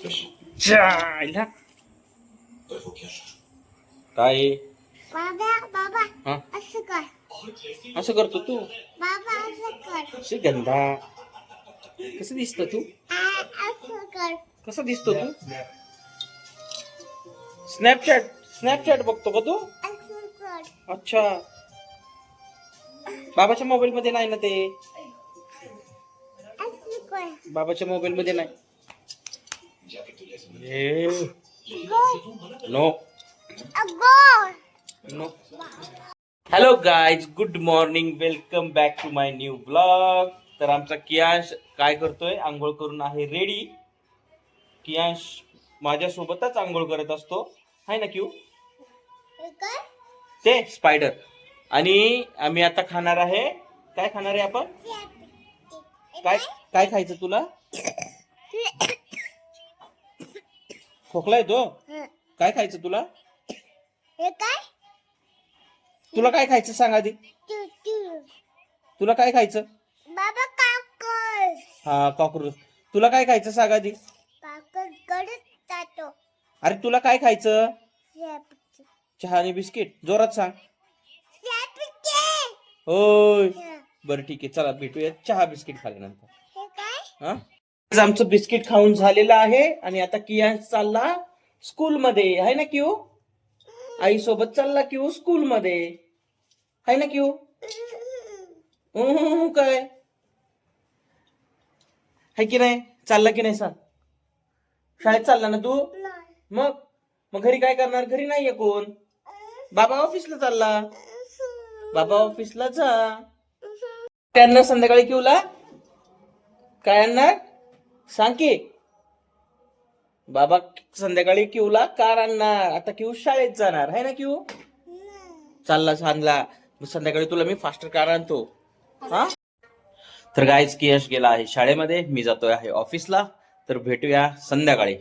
जायला काय बाबा बाबा हा असं कर असं करतो तू बाबा असं कर गंधा कसं दिसतो तू असं कर कसं दिसतो तू स्नॅपचॅट बघतो का तू असं कर अच्छा बाबाच्या मोबाईल मध्ये नाही ना ते असं कर बाबाच्या मोबाईल मध्ये नाही go no go no hello guys good morning welcome back to my new blog. तर आमचा कियांश काय करतोय आंघोळ करून आहे रेडी. कियांश माझ्यासोबतच आंघोळ करत असतो हाय ना क्यू काय ते स्पायडर. आणि आम्ही आता खाणार आहे काय खाणार आहे आपण काय काय खायचं तुला खोकला येतो काय खायचं तुला हे काय तुला काय खायचं सांग आधी तू तू तुला काय खायचं बाबा काकर हा कॉकरोच तुला काय खायचं सांग आधी काकर कडक जातो अरे तुला काय खायचं शेपटी चहा आणि बिस्किट जोरात सांग शेपटी होय हे बरं ठीक आहे चला भेटूया चहा बिस्किट खाल्ल्यानंतर काय हा आज आमचं बिस्किट खाऊन झालेलं आहे आणि आता कियांश चालला स्कूल मध्ये आहे ना क्यू आई सोबत चालला क्यू स्कूल मध्ये आहे ना क्यू काय है की नाही चालला की नाही सांग शाळेत चालला ना तू मग मग घरी काय करणार घरी नाहीये कोण बाबा ऑफिसला चालला बाबा ऑफिसला जा त्यांना संध्याकाळी क्यूला काय आणणार सांग की बाबा संध्याकाळी क्यूला कार आणणार आता क्यू शाळेत जाणार है ना क्यू चालला सांगला संध्याकाळी तुला मी फास्टर कार आणतो हा तर गाईज कियश गेला आहे शाळेमध्ये मी जातोय आहे ऑफिसला तर भेटूया संध्याकाळी.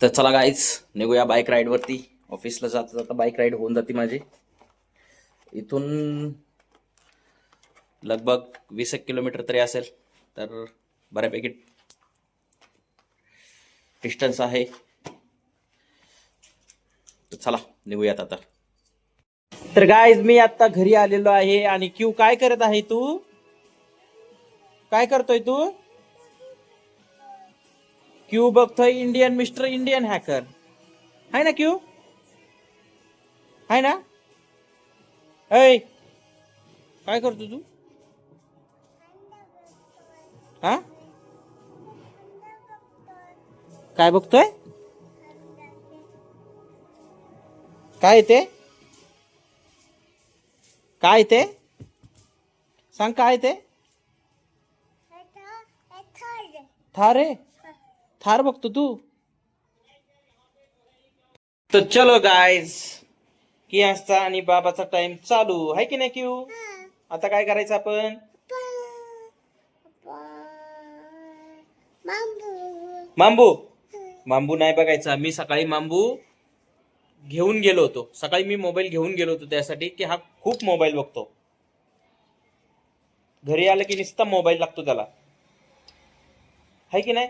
तर चला गाईज निघूया बाईक राईड वरती. ऑफिसला जाता जाता बाईक राईड होऊन जाते माझी इथून लगभग 20 किलोमीटर तरी असेल तर बऱ्यापैकी डिस्टन्स आहे. तर चला निघूयात आता. तर गाईज मी आता घरी आलेलो आहे आणि क्यू काय करत आहे तू काय करतोय तू क्यू बघतोय इंडियन मिस्टर इंडियन हॅकर हाय ना क्यू हाय ना ऐ काय करतो तू हा काय बघतोय काय ते काय ते सांग काय ते थार आहे थार बघतो तू. तर चलो गाईज कियांशचा आणि बाबाचा टाइम चालू आहे की नाही क्यू आता काय करायचं आपण मांबू मांबू नाही बघायचा. मी सकाळी मांबू घेऊन गेलो होतो सकाळी मी मोबाईल घेऊन गेलो होतो त्यासाठी की हा खूप मोबाईल बघतो घरी आलं की नुसता मोबाईल लागतो त्याला है की नाही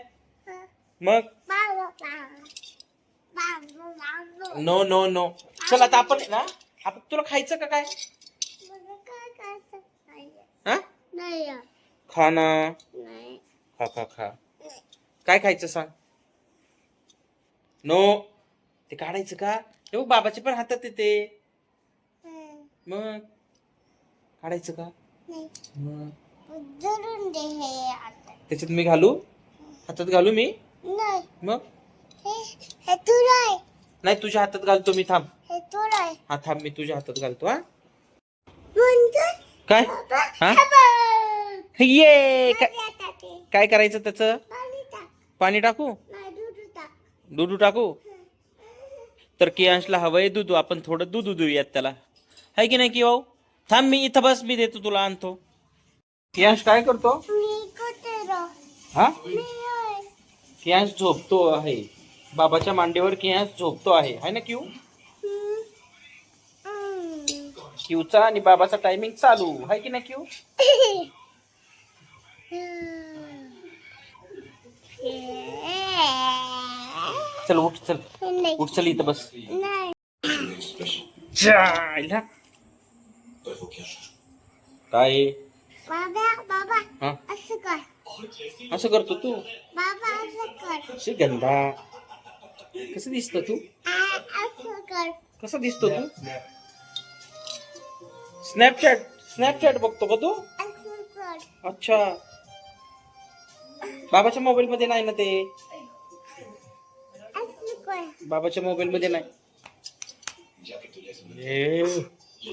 मग नो नो नो चल आता आपण ना आपण तुला खायचं का काय हा खा ना खा खा खा काय खायचं सांग नो ते काढायचं का हे बघ बाबाच्या पण हातात येते मग काढायचं का मग त्याच्यात मी घालू हातात घालू मी मग नाही तुझ्या हातात घालतो मी थांब हा थांब मी तुझ्या हातात घालतो हा काय हा ये काय करायचं त्याचं पाणी टाकू दूध टाकू तर कियांशला हवंय दूध आपण थोडं दूध देऊयात त्याला है की नाही की भाऊ थांब मी इथं बस मी देतो तुला आणतो. कियांश काय करतो हा कियांश झोपतो आहे बाबाच्या मांडीवर कियांश झोपतो आहे है ना क्यू क्यूचा आणि बाबाचा टायमिंग चालू आहे की नाही क्यू चल उठ चल नाही उठ चल इथं बस नाही जायला. काय आहे? बाबा बाबा हा असं कर असं करतो तू बाबा असं कर श्रीगंधा कसं दिसतो तू असं कर कसं दिसतो तू स्नॅपचॅट बघतो का तू असं कर अच्छा बाबाच्या मोबाईल मध्ये नाही ना ते असं कर बाबाच्या मोबाईल मध्ये नाही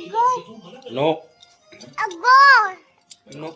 गो नो अगो नो